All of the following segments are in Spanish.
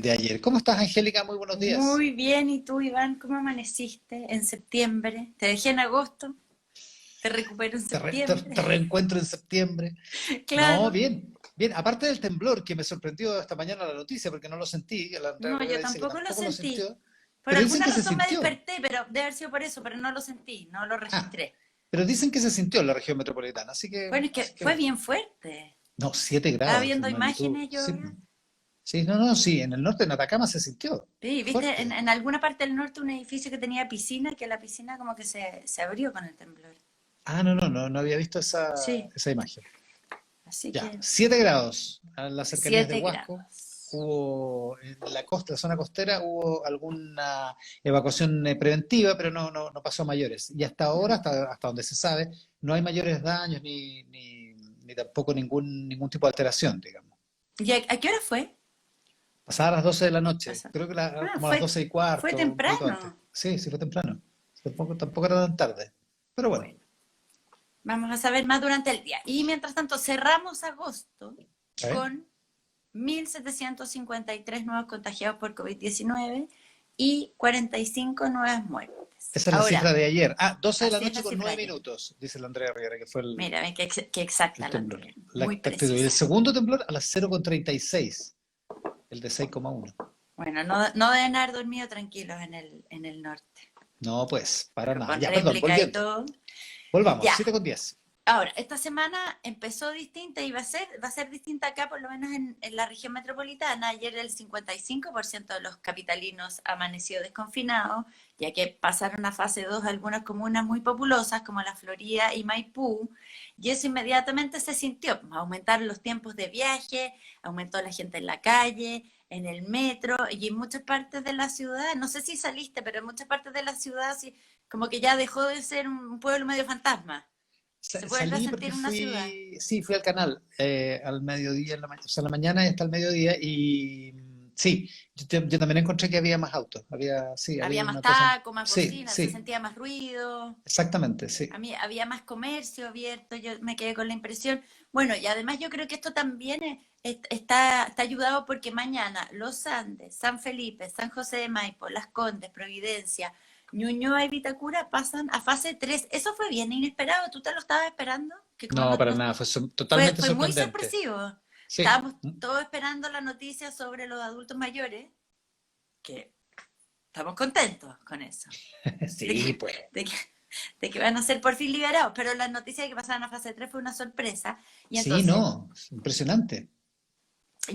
de ayer. ¿Cómo estás, Angélica? Muy buenos días. Muy bien, ¿y tú, Iván? ¿Cómo amaneciste en septiembre? Te dejé en agosto, te recupero en Te septiembre. reencuentro en septiembre. No, Claro, bien, bien. Aparte del temblor que me sorprendió esta mañana la noticia porque no lo sentí, la Andrea no, yo Rivera dice que tampoco lo tampoco lo sentí. sintió, Por pero dicen alguna que se razón me sintió. desperté, pero debe haber sido por eso, pero no lo sentí, no lo Ah, registré. pero dicen que se sintió en la región metropolitana, Bueno, es así que que fue bueno. bien fuerte. No, 7 Estaba grados viendo de magnitud. imágenes yo. Sí, sí, no, no, sí, en el norte de Atacama se sintió Sí, viste, fuerte. en alguna parte del norte un edificio que tenía piscina, que la piscina como que se abrió con el temblor. Ah, no, no, no, no había visto Sí, esa imagen. así Ya, que 7 grados a las cercanías de 7 Huasco. grados. Hubo en la costa, la zona costera, hubo alguna evacuación preventiva, pero no pasó a mayores. Y hasta ahora, Mm. hasta donde se sabe, no hay mayores daños ni tampoco ningún tipo de alteración, digamos. ¿Y a qué hora fue? Pasadas las 12 de la noche, Pasa. creo que Ah, como a las 12 y fue cuarto, un poquito antes. temprano. Sí, sí fue temprano. Tampoco era tan tarde. Pero bueno, Bueno, vamos a saber más durante el día. Y mientras tanto, cerramos agosto ¿eh? con 1.753 nuevos contagiados por COVID-19 y 45 nuevas muertes. Esa es la cifra Ahora, de ayer. Ah, 12 de la así es noche la con cifra 9 de ayer. minutos, dice la Andrea Rivera, que fue Mira, ven qué el exacta la temblor, Andrea, la muy actitud. Y el precisa. segundo temblor a las 0,36, el de 6,1. Bueno, no deben haber dormido tranquilos en el norte, No, pues, para pero nada. con Ya, perdón, réplica y volviendo. todo. Volvamos, Ya, 7,10. ahora, esta semana empezó distinta y va a ser distinta acá, por lo menos en la región metropolitana. Ayer el 55% de los capitalinos amaneció desconfinado, ya que pasaron a fase 2 algunas comunas muy populosas como La Florida y Maipú, y eso inmediatamente se sintió. Aumentaron los tiempos de viaje, aumentó la gente en la calle, en el metro y en muchas partes de la ciudad. No sé si saliste, pero en muchas partes de la ciudad sí, como que ya dejó de ser un pueblo medio fantasma. Se vuelve a Salí porque sentir una ciudad. sí, fui al canal al mediodía, o sea, en la mañana y hasta el mediodía, y sí, yo también encontré que había más autos, sí, Había había más una cosa, taco, más sí, bocina, se sí, sentía más ruido. exactamente, A sí. mí había más comercio abierto, yo me quedé con la impresión. Bueno, y además yo creo que esto también está ayudado porque mañana Los Andes, San Felipe, San José de Maipo, Las Condes, Providencia, Ñuñoa y Vitacura pasan a fase 3. Eso fue bien inesperado, ¿tú te lo estabas esperando? Que como No, no, para no nada, fue fue, totalmente fue muy sorprendente. sorpresivo. Sí, Estábamos todos esperando la noticia sobre los adultos mayores, que estamos contentos con eso, de sí, que, pues. de que, de que van a ser por fin liberados, pero la noticia de que pasaran a fase 3 fue una sorpresa, y Sí, entonces, no, es impresionante.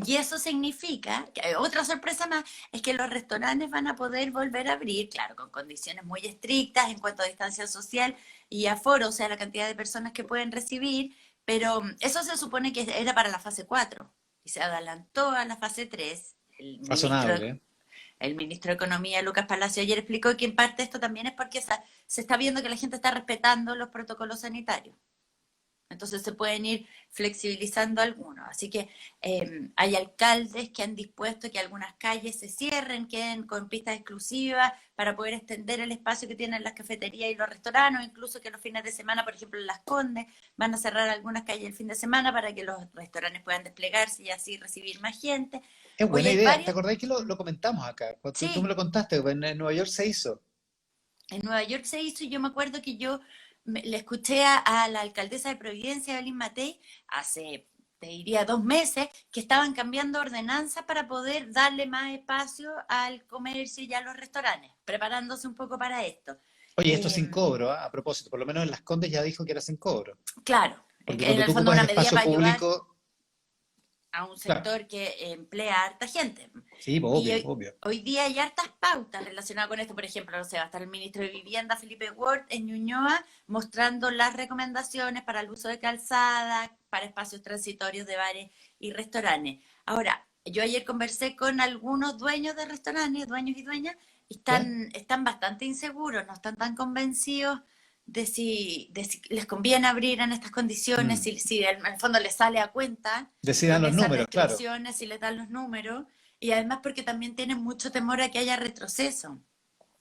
y eso significa, que otra sorpresa más, es que los restaurantes van a poder volver a abrir, claro, con condiciones muy estrictas en cuanto a distancia social y aforo, o sea, la cantidad de personas que pueden recibir, pero eso se supone que era para la fase 4 y se adelantó a la fase 3. El ministro Razonable. El ministro de Economía, Lucas Palacio, ayer explicó que en parte esto también es porque se está viendo que la gente está respetando los protocolos sanitarios. Entonces se pueden ir flexibilizando algunos. Así que hay alcaldes que han dispuesto que algunas calles se cierren, queden con pistas exclusivas para poder extender el espacio que tienen las cafeterías y los restaurantes, o incluso que los fines de semana, por ejemplo en Las Condes, van a cerrar algunas calles el fin de semana para que los restaurantes puedan desplegarse y así recibir más gente. Es Hoy buena hay idea. ¿Te varios, acordáis que lo comentamos acá? Cuando tú me sí, lo contaste, en Nueva York se hizo. en Nueva York se hizo y yo me acuerdo que yo le escuché a la alcaldesa de Providencia, Evelyn Matei, hace, te diría, 2 meses, que estaban cambiando ordenanzas para poder darle más espacio al comercio y a los restaurantes, preparándose un poco para esto. Oye, esto sin Eh, cobro, ¿ah? A propósito, por lo menos en Las Condes ya dijo que era sin cobro. claro, Porque en cuando el tú fondo ocupas el una medida espacio para ayudar público, a un claro, sector que emplea a harta gente. sí, pues, Y obvio, hoy, obvio. hoy día hay hartas pautas relacionadas con esto. Por ejemplo, no sé, va a estar el ministro de Vivienda, Felipe Ward, en Ñuñoa, mostrando las recomendaciones para el uso de calzada, para espacios transitorios de bares y restaurantes. Ahora, yo ayer conversé con algunos dueños de restaurantes, dueños y dueñas, y ¿Ya? están bastante inseguros, no están tan convencidos de si les conviene abrir en estas condiciones, Mm. si en el fondo les sale a cuenta Decidan con los esas números, claro. restricciones, si les dan los números, y además porque también tienen mucho temor a que haya retroceso.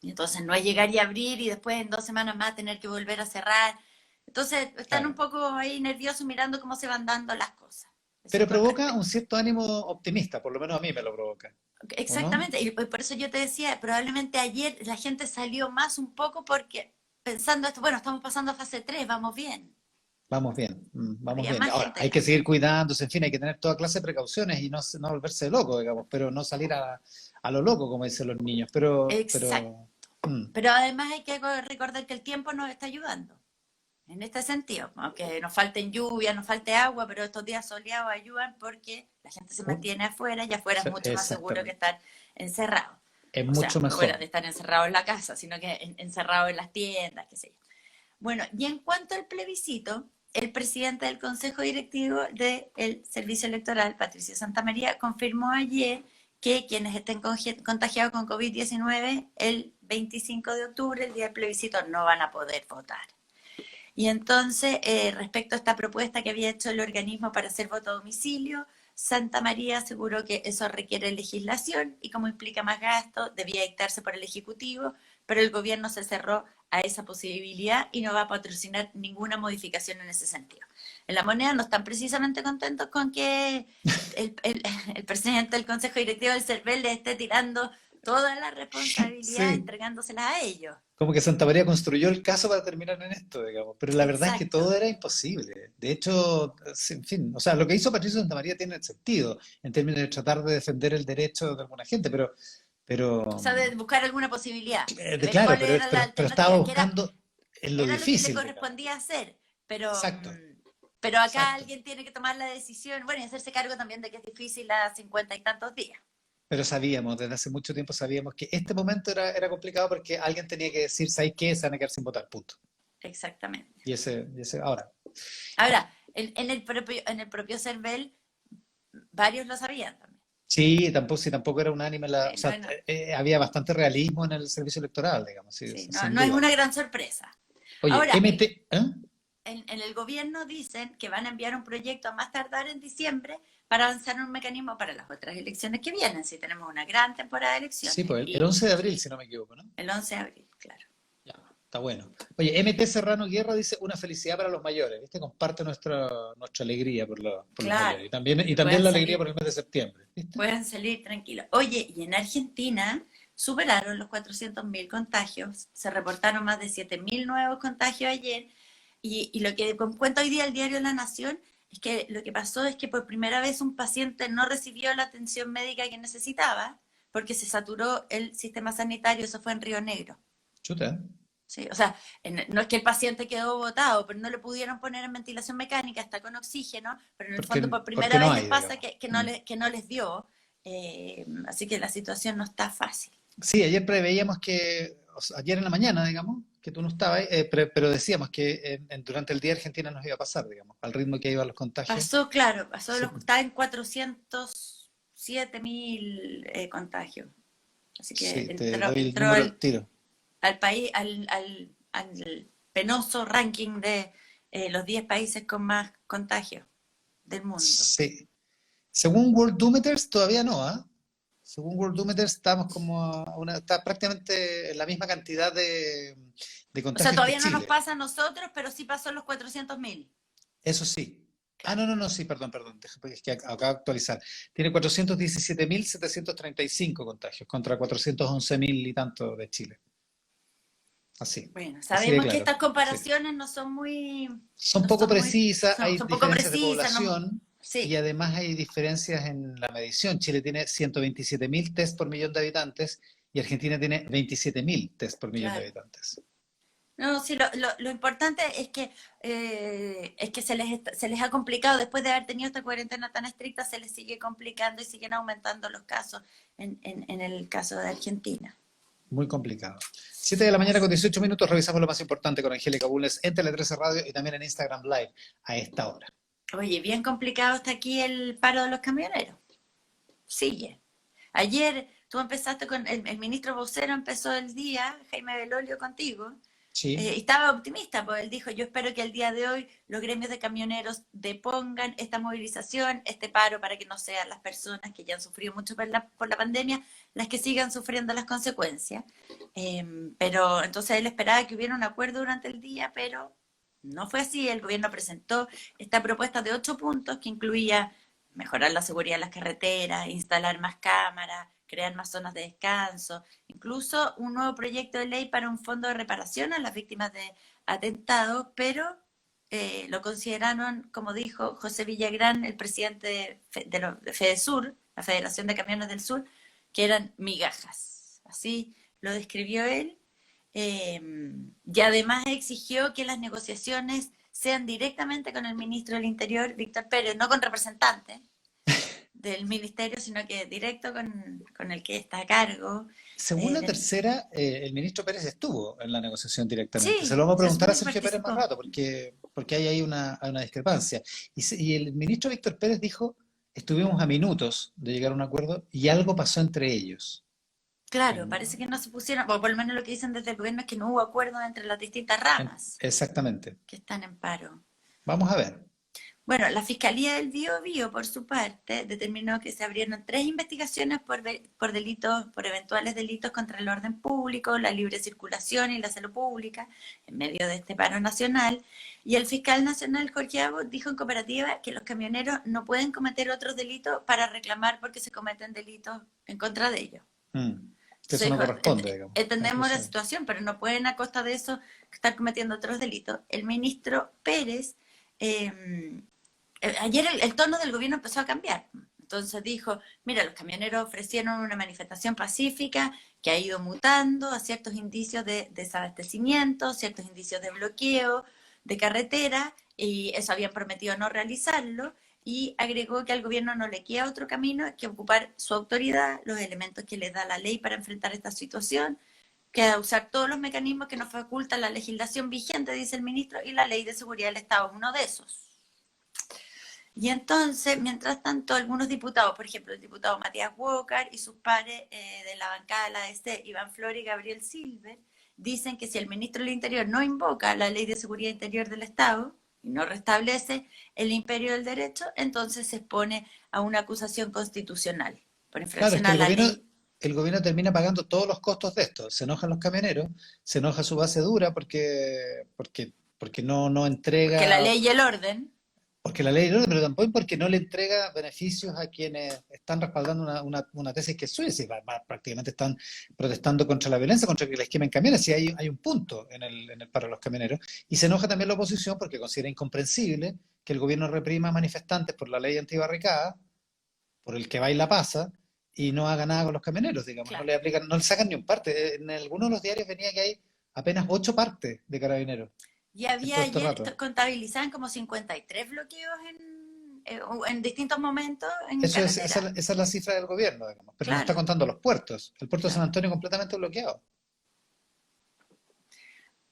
Y entonces no es llegar y abrir y después en 2 semanas más tener que volver a cerrar. Entonces están un Claro. poco ahí nerviosos mirando cómo se van dando las cosas. Es Pero provoca importante. un cierto ánimo optimista, por lo menos a mí me lo provoca, ¿o no? Exactamente, y por eso yo te decía, probablemente ayer la gente salió más un poco porque pensando esto, bueno, estamos pasando a fase 3, vamos bien. Vamos bien, vamos Había bien. más Ahora, gente en hay la que seguir calle. cuidándose, en fin, hay que tener toda clase de precauciones y no volverse loco, digamos, pero no salir a lo loco, como dicen los niños. Exacto. Mm, Pero además hay que recordar que el tiempo nos está ayudando. En este sentido, aunque nos falten lluvias, nos falte agua, pero estos días soleados ayudan porque la gente se un- mantiene afuera y afuera es mucho más seguro que exactamente. estar encerrado. Es O mucho sea, fuera mejor. de estar encerrado en la casa, sino que encerrado en las tiendas, qué sé yo. Bueno, y en cuanto al plebiscito, el presidente del Consejo Directivo del Servicio Electoral, Patricio Santamaría, confirmó ayer que quienes estén contagiados con COVID-19 el 25 de octubre, el día del plebiscito, no van a poder votar. Y entonces, respecto a esta propuesta que había hecho el organismo para hacer voto a domicilio, Santa María aseguró que eso requiere legislación y como implica más gasto, debía dictarse por el Ejecutivo, pero el gobierno se cerró a esa posibilidad y no va a patrocinar ninguna modificación en ese sentido. En La Moneda no están precisamente contentos con que el, el, el presidente del Consejo Directivo del CERVEL le esté tirando toda la responsabilidad, Sí, entregándoselas a ellos. como que Santa María construyó el caso para terminar en esto, digamos, pero la verdad es que Exacto. todo era imposible. De hecho, en fin, o sea, lo que hizo Patricio Santa María tiene sentido en términos de tratar de defender el derecho de alguna gente, O pero sea, de buscar alguna posibilidad, de ver claro, cuál era la pero estaba alternativa, buscando en lo era lo que le difícil, digamos. correspondía hacer, pero, Exacto, pero acá exacto. alguien tiene que tomar la decisión, bueno, y hacerse cargo también de que es difícil a 50 y tantos días. Pero sabíamos, desde hace mucho tiempo sabíamos que este momento era complicado porque alguien tenía que decir, ¿sabes qué? Se van a quedar sin votar, punto. Exactamente. Ahora. Ahora, en el propio CERVEL, varios lo sabían también. Sí, tampoco era unánime o sea, No, había bastante realismo en el servicio electoral, digamos, sí, sí, sin no es duda. una gran sorpresa. Oye, Ahora, MT, ¿eh? en el gobierno dicen que van a enviar un proyecto a más tardar en diciembre para avanzar en un mecanismo para las otras elecciones que vienen, si tenemos una gran temporada de Sí, elecciones. pues el Y 11 de abril, si no me equivoco, ¿no? el 11 de abril, claro. Ya, está bueno. Oye, MT Serrano Guerra dice una felicidad para los mayores, ¿viste? Comparte nuestra alegría por los Claro, mayores y que también la alegría por el mes de septiembre, ¿viste? puedan salir tranquilos. Oye, y en Argentina superaron los 400.000 contagios, se reportaron más de 7.000 nuevos contagios ayer, y lo que cuenta hoy día el diario La Nación es que lo que pasó es que por primera vez un paciente no recibió la atención médica que necesitaba porque se saturó el sistema sanitario, eso fue en Río Negro. Chuta, ¿eh? Sí, o sea, no es que el paciente quedó botado, pero no le pudieron poner en ventilación mecánica, está con oxígeno, pero en el fondo por Porque primera no vez les hay, pasa digamos. que no les dio, así que la situación no está fácil. Sí, ayer preveíamos que, o sea, ayer en la mañana, digamos, que tú no estabas, pero decíamos que durante el día Argentina nos iba a pasar, digamos, al ritmo que iban los contagios. Pasó, claro, Sí, está en 407.000 contagios. Así que sí, te doy el entró número al tiro. al país, al penoso ranking de los 10 países con más contagios del mundo. Sí. Según Worldometers, todavía no, ¿ah? Según Worldometers, estamos está prácticamente en la misma cantidad de O sea, contagios que todavía no nos Chile. pasa a nosotros, pero sí pasó los 400.000. Eso sí. Ah, Claro. no, sí, perdón, es que acabo de actualizar. Tiene 417.735 contagios contra 411.000 y tanto de Chile. Así, Bueno, así de sabemos que claro. estas Sí. comparaciones no son muy, Son poco precisas, hay son poco diferencias de precisas, no, población y sí, además hay diferencias en la medición. Chile tiene 127.000 test por millón de habitantes y Argentina tiene 27.000 test por millón de claro. habitantes. No, sí, lo importante es que se les ha complicado, después de haber tenido esta cuarentena tan estricta, se les sigue complicando y siguen aumentando los casos en el caso de Argentina. Muy complicado. 7 de la mañana con 18 minutos, revisamos lo más importante con Angélica Bulnes en Tele 13 Radio y también en Instagram Live a esta hora. Oye, bien complicado está aquí el paro de los camioneros. Sigue. Ayer tú empezaste con, el ministro vocero empezó el día, Jaime Belolio, contigo, Sí, estaba optimista, pues él dijo, yo espero que el día de hoy los gremios de camioneros depongan esta movilización, este paro, para que no sean las personas que ya han sufrido mucho por la pandemia las que sigan sufriendo las consecuencias. Pero entonces él esperaba que hubiera un acuerdo durante el día, pero no fue así. El gobierno presentó esta propuesta de 8 puntos que incluía mejorar la seguridad en las carreteras, instalar más cámaras, crear más zonas de descanso, incluso un nuevo proyecto de ley para un fondo de reparación a las víctimas de atentados, pero lo consideraron, como dijo José Villagrán, el presidente de FEDESUR, la Federación de Camiones del Sur, que eran migajas. Así lo describió él. Y además exigió que las negociaciones sean directamente con el ministro del Interior, Víctor Pérez, no con representantes del ministerio, sino que directo con el que está a cargo. Según la tercera, el ministro Pérez estuvo en la negociación directamente. Se lo Sí, vamos a se preguntar a supone que Sergio Pérez más participó. rato, porque hay ahí una discrepancia. Y el ministro Víctor Pérez dijo, estuvimos a minutos de llegar a un acuerdo y algo pasó entre ellos. Claro, En- parece que no se pusieron, o por lo menos lo que dicen desde el gobierno es que no hubo acuerdo entre las distintas ramas exactamente. que están en paro. Vamos a ver. Bueno, la Fiscalía del Biobío, por su parte, determinó que se abrieron 3 investigaciones por delitos, por eventuales delitos contra el orden público, la libre circulación y la salud pública, en medio de este paro nacional. Y el fiscal nacional, Jorge Abot, dijo en cooperativa que los camioneros no pueden cometer otros delitos para reclamar porque se cometen delitos en contra de ellos. Que eso Entonces no dijo, corresponde, digamos. entendemos la Incluso. situación, pero no pueden a costa de eso estar cometiendo otros delitos. El ministro Pérez ayer el tono del gobierno empezó a cambiar. Entonces dijo, mira, los camioneros ofrecieron una manifestación pacífica que ha ido mutando a ciertos indicios de desabastecimiento, ciertos indicios de bloqueo de carretera, y eso habían prometido no realizarlo, y agregó que al gobierno no le queda otro camino que ocupar su autoridad, los elementos que le da la ley para enfrentar esta situación, que usar todos los mecanismos que nos faculta la legislación vigente, dice el ministro, y la ley de seguridad del Estado es uno de esos. Y entonces, mientras tanto, algunos diputados, por ejemplo, el diputado Matías Walker y sus pares de la bancada de la ADC, Iván Flores y Gabriel Silver, dicen que si el ministro del Interior no invoca la Ley de Seguridad Interior del Estado y no restablece el imperio del derecho, entonces se expone a una acusación constitucional por Claro, es infracción que a la ley. el gobierno termina pagando todos los costos de esto. Se enojan los camioneros, se enoja su base dura porque no Porque la entrega, ley y el orden, porque la ley no, pero tampoco porque no le entrega beneficios a quienes están respaldando una tesis que es suya. Si prácticamente están protestando contra la violencia, contra que les quemen camiones. Si hay un punto en el paro de los camioneros. Y se enoja también la oposición porque considera incomprensible que el gobierno reprima a manifestantes por la ley antibarricada, por el que baila pasa, y no haga nada con los camioneros, digamos, no claro. le aplican, no le sacan ni un parte. En algunos de los diarios venía que hay apenas 8 partes de carabineros Y en había todo este ayer, rato. contabilizaban como 53 bloqueos en distintos momentos en Esa carretera. es la cifra del gobierno, digamos, pero no está Claro, contando los puertos. El puerto de San claro. Antonio completamente bloqueado.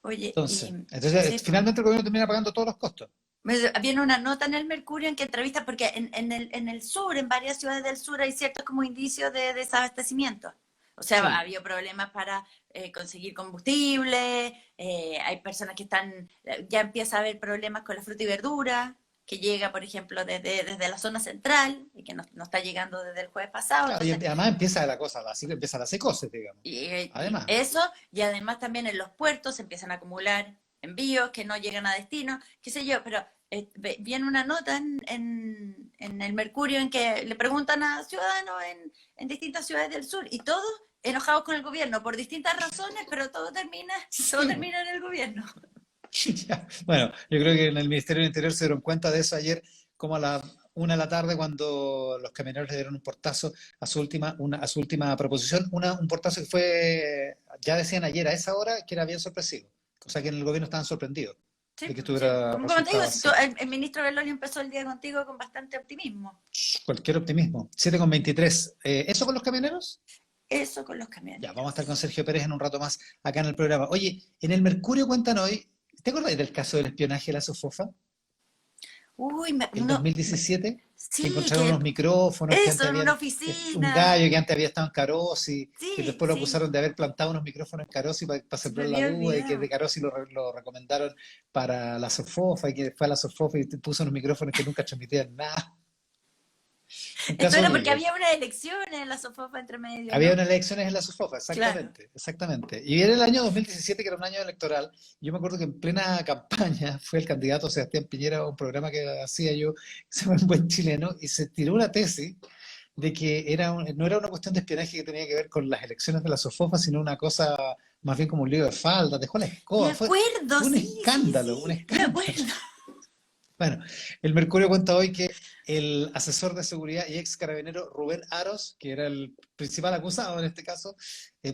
Oye, y sí, Entonces, pues, finalmente el gobierno termina pagando todos los costos. viene una nota en el Mercurio en que entrevista, porque en el sur, en varias ciudades del sur, hay ciertos como indicios de desabastecimiento. O sea, ha Sí, habido problemas para conseguir combustible, hay personas que están, ya empieza a haber problemas con la fruta y verdura, que llega, por ejemplo, desde la zona central, y que no está llegando desde el jueves pasado. claro, y Entonces, además empieza la cosa, así que empieza la psicosis, digamos. y Además, eso, y además también en los puertos se empiezan a acumular envíos que no llegan a destino, qué sé yo, pero viene una nota en el Mercurio en que le preguntan a ciudadanos en distintas ciudades del sur y todos enojados con el gobierno por distintas razones, pero todo sí. termina en el gobierno. Ya. Bueno, yo creo que en el Ministerio del Interior se dieron cuenta de eso ayer, como a la 1 de la tarde, cuando los camioneros le dieron un portazo a su última proposición, un portazo que fue, ya decían ayer a esa hora, que era bien sorpresivo. O sea que en el gobierno estaban sorprendidos Sí, de que sí. estuviera Como te digo, resultado si así. el ministro Belolio empezó el día contigo con bastante optimismo. Cualquier optimismo. 7:23. ¿Eso con los camioneros? Eso con los Ya, vamos a estar con camioneros. Sergio Pérez en un rato más acá en el programa. Oye, en el Mercurio cuentan hoy, ¿te acuerdas del caso del espionaje de la Sofofa? Uy, El 2017, que sí, encontraron que unos micrófonos que eso, antes en una habían, un oficina. gallo que antes había estado en Carosi, que Sí, después lo sí, acusaron de haber plantado unos micrófonos en Carosi para se me sembrar la había duda y que de olvidado. Carosi lo recomendaron para la Sofofa y que fue a la Sofofa y puso unos micrófonos que nunca transmitían nada. Un Esto caso era porque único. había unas elecciones en la SOFOFA entre medio, Había ¿no? unas elecciones en la SUFOFA, Claro. exactamente, exactamente. Y era el año 2017, que era un año electoral. Yo me acuerdo que en plena campaña fue el candidato Sebastián Piñera a un programa que hacía yo, que se llama Un Buen Chileno, y se tiró una tesis de que no era una cuestión de espionaje que tenía que ver con las elecciones de la SOFOFA, sino una cosa más bien como un lío de falda, dejó la Me escoba, acuerdo, fue un sí, sí, escándalo, un sí, me escándalo. acuerdo. Bueno, el Mercurio cuenta hoy que el asesor de seguridad y ex carabinero Rubén Aros, que era el principal acusado en este caso,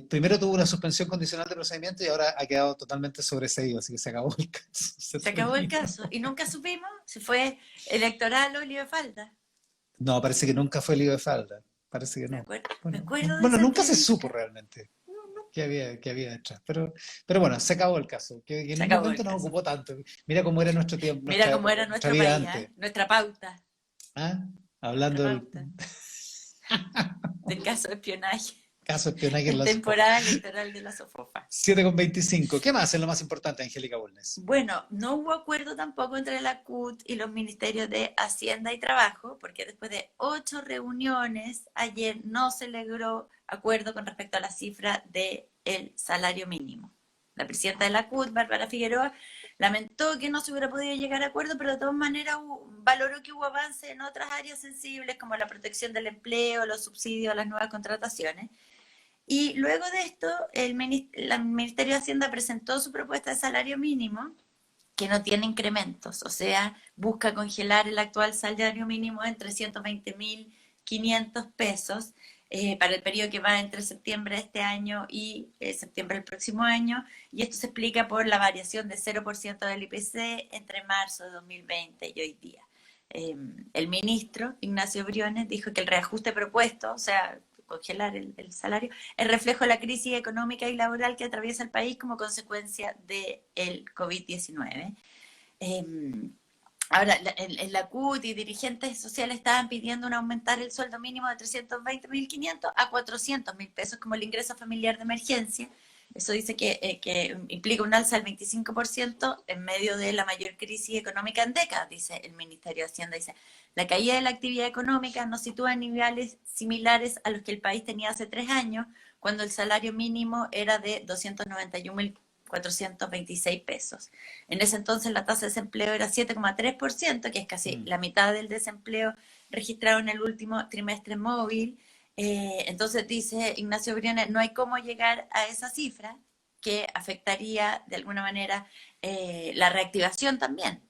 primero tuvo una suspensión condicional de procedimiento y ahora ha quedado totalmente sobreseído, así que se acabó el caso, se Se acabó el terminó. caso y nunca supimos si fue electoral o lío de falda. No, parece que nunca fue lío de falda, parece que no. Me Bueno, acuerdo de bueno, esa nunca se supo entrevista. realmente No, no. qué había detrás, pero bueno, se acabó el caso, que en Se un acabó el momento nos caso. ocupó tanto. Mira cómo era nuestro tiempo, Mira cómo era nuestra nuestro vida país, antes. ¿eh? Nuestra pauta, ¿Ah? nuestra Hablando del pauta del caso de espionaje caso de espionaje en en la SOFOFA. temporada electoral de la SOFOFA. 7,25. ¿Qué más es lo más importante, Angélica Bulnes? Bueno, no hubo acuerdo tampoco entre la CUT y los ministerios de Hacienda y Trabajo, porque después de 8 reuniones, ayer no se logró acuerdo con respecto a la cifra del salario mínimo. La presidenta de la CUT, Bárbara Figueroa, lamentó que no se hubiera podido llegar a acuerdo, pero de todas maneras valoró que hubo avance en otras áreas sensibles como la protección del empleo, los subsidios a las nuevas contrataciones. Y luego de esto, el Ministerio de Hacienda presentó su propuesta de salario mínimo, que no tiene incrementos, o sea, busca congelar el actual salario mínimo en 320.500 pesos para el periodo que va entre septiembre de este año y septiembre del próximo año, y esto se explica por la variación de 0% del IPC entre marzo de 2020 y hoy día. El ministro Ignacio Briones dijo que el reajuste propuesto, o sea, congelar el salario, es reflejo de la crisis económica y laboral que atraviesa el país como consecuencia del COVID-19. Eh, Ahora, en la CUT y dirigentes sociales estaban pidiendo un aumentar el sueldo mínimo de 320.500 a 400.000 pesos como el ingreso familiar de emergencia. Eso dice que implica un alza del 25% en medio de la mayor crisis económica en décadas, dice el Ministerio de Hacienda. Dice, la caída de la actividad económica nos sitúa en niveles similares a los que el país tenía hace 3 años, cuando el salario mínimo era de 291.426 pesos. En ese entonces la tasa de desempleo era 7,3%, que es casi la mitad del desempleo registrado en el último trimestre móvil. Entonces dice Ignacio Briones, no hay cómo llegar a esa cifra que afectaría de alguna manera la reactivación también,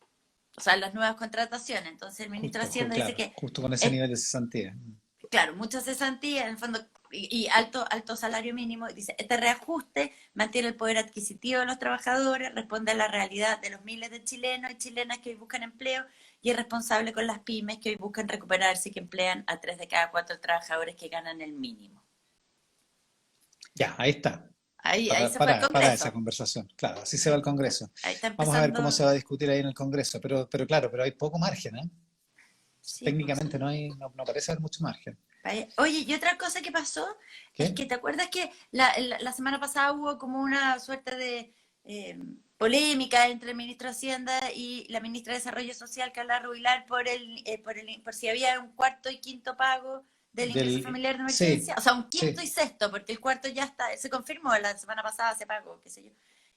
o sea, las nuevas contrataciones. Entonces el ministro de Hacienda dice Claro, que justo con ese es, nivel de cesantía. claro, mucha cesantía, en el fondo, y alto salario mínimo. Dice, este reajuste mantiene el poder adquisitivo de los trabajadores, responde a la realidad de los miles de chilenos y chilenas que hoy buscan empleo y es responsable con las pymes que hoy buscan recuperarse y que emplean a 3 de cada 4 trabajadores que ganan el mínimo. Ya, ahí está. Ahí se fue el Para esa Congreso. conversación. Claro, así se va el Congreso. Ahí está Vamos a ver cómo se empezando. va a discutir ahí en el Congreso. Pero claro, pero hay poco margen, ¿eh? Sí, pues Técnicamente sí. no parece haber mucho margen. Oye, y otra cosa que pasó es ¿Qué? que te acuerdas que la semana pasada hubo como una suerte de eh, polémica entre el ministro de Hacienda y la ministra de Desarrollo Social, Carla Rubilar, por si había un cuarto y quinto pago del ingreso familiar de Sí, emergencia, o sea, un quinto y sí. sexto, porque el cuarto ya está, se confirmó la semana pasada, se pagó, qué sé yo.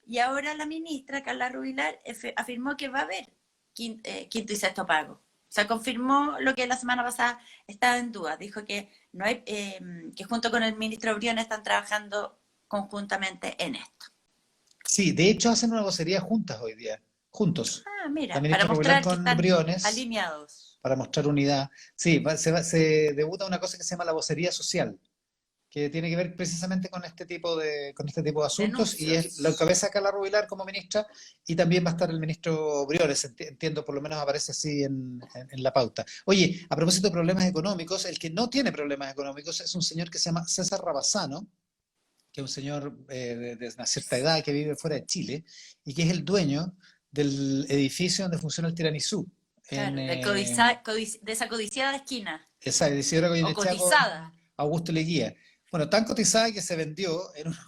Y ahora la ministra, Carla Rubilar, afirmó que va a haber quinto y sexto pago. O sea, confirmó lo que la semana pasada estaba en duda. Dijo que no hay, que junto con el ministro Briones están trabajando conjuntamente en esto. Sí, de hecho hacen una vocería juntas hoy día. Juntos. Ah, La mira, para ministra Rubilar mostrar que con están Briones, alineados. para mostrar unidad. Sí, se debuta una cosa que se llama la vocería social, que tiene que ver precisamente con este tipo de asuntos, y es la Denuncios. encabeza Carla Rubilar como ministra, y también va a estar el ministro Briones, entiendo, por lo menos aparece así en la pauta. Oye, a propósito de problemas económicos, el que no tiene problemas económicos es un señor que se llama César Rabasano, que es un señor de una cierta edad que vive fuera de Chile, y que es el dueño del edificio donde funciona el Tiramisú, en Claro, de esa codiciada esquina. esa Isidora O Goyenechea cotizada. con Augusto Leguía. Bueno, tan cotizada que se vendió en unos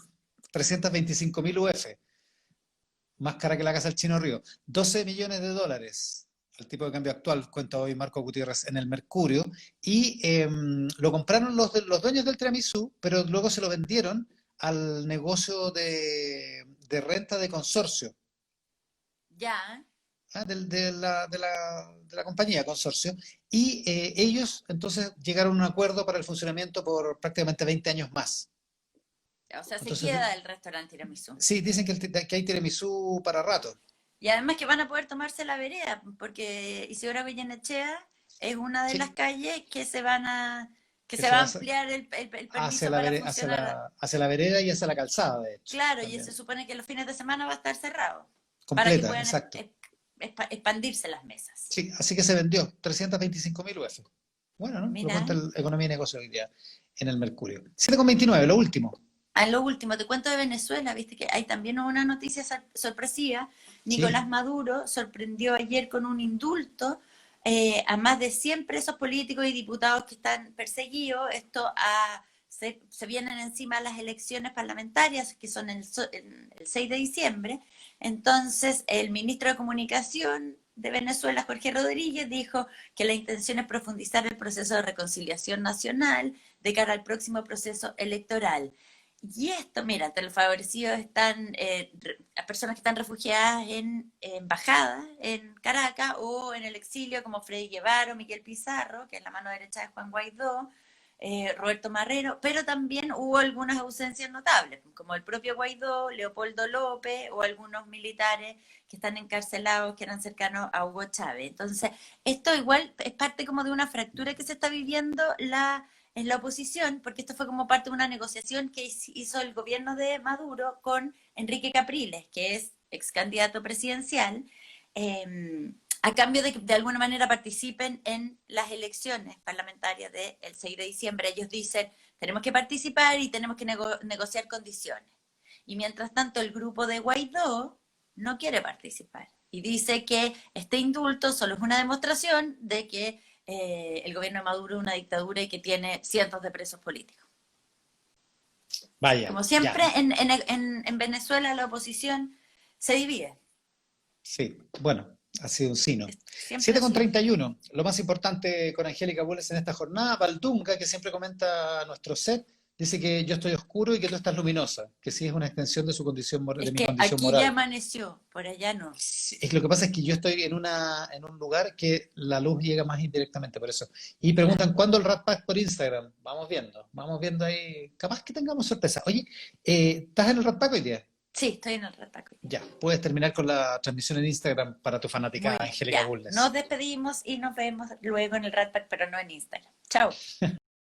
325.000 UF, más cara que la casa del Chino Río. 12 millones de dólares al tipo de cambio actual, cuenta hoy Marco Gutiérrez en el Mercurio, y lo compraron los dueños del tiramisú, pero luego se lo vendieron al negocio de renta de consorcio, Ya. de la compañía consorcio, y ellos entonces llegaron a un acuerdo para el funcionamiento por prácticamente 20 años más. O sea, se Entonces, queda el restaurante tiramisú. sí, dicen que hay tiramisú para rato. Y además que van a poder tomarse la vereda, porque Isidora Goyenechea es una de las Sí, calles que se van a, que que se se va a va ampliar el hacia permiso para funcionar. hacia la vereda y hacia la calzada, de hecho, Claro, y se también. supone que los fines de semana va a estar cerrado, para que Completa, puedan exacto. expandirse las mesas. Sí, así que se vendió 325.000 UF. Bueno, ¿no? Lo cuenta Mira, el Economía y Negocio hoy día en el Mercurio. 7,29, lo último. a lo último, te cuento de Venezuela, viste que hay también una noticia sorpresiva. Nicolás Sí, Maduro sorprendió ayer con un indulto a más de 100 presos políticos y diputados que están perseguidos. Se vienen encima las elecciones parlamentarias, que son el 6 de diciembre. Entonces, el ministro de Comunicación de Venezuela, Jorge Rodríguez, dijo que la intención es profundizar el proceso de reconciliación nacional de cara al próximo proceso electoral. Y esto, mira, entre los favorecidos están personas que están refugiadas en embajadas en Caracas o en el exilio, como Freddy Guevara o Miguel Pizarro, que es la mano derecha de Juan Guaidó, Roberto Marrero, pero también hubo algunas ausencias notables, como el propio Guaidó, Leopoldo López o algunos militares que están encarcelados, que eran cercanos a Hugo Chávez. Entonces, esto igual es parte como de una fractura que se está viviendo en la oposición, porque esto fue como parte de una negociación que hizo el gobierno de Maduro con Enrique Capriles, que es ex candidato presidencial, a cambio de que de alguna manera participen en las elecciones parlamentarias del 6 de diciembre. Ellos dicen, tenemos que participar y tenemos que negociar condiciones. Y mientras tanto, el grupo de Guaidó no quiere participar y dice que este indulto solo es una demostración de que el gobierno de Maduro es una dictadura y que tiene cientos de presos políticos. vaya, Como ya. siempre, en Venezuela la oposición se divide. Sí, bueno, ha sido un sino. Siempre Siete ha con sido treinta así. y uno. Lo más importante con Angélica Bulnes en esta jornada, Valdunga, que siempre comenta nuestro set, dice que yo estoy oscuro y que tú estás luminosa, que sí es una extensión de su condición, de Es mi que condición aquí ya moral. amaneció, por allá no. Sí, es que lo que pasa es que yo estoy en un lugar que la luz llega más indirectamente, por eso. Y Claro. preguntan, ¿cuándo el Rat Pack por Instagram? Vamos viendo ahí. Capaz que tengamos sorpresa. Oye, ¿estás en el Rat Pack hoy día? Sí, estoy en el retaco. Ya, puedes terminar con la transmisión en Instagram para tu fanática Muy bien, Angélica ya. Nos Bulnes. despedimos y nos vemos luego en el Rat Pack, pero no en Instagram. Chao.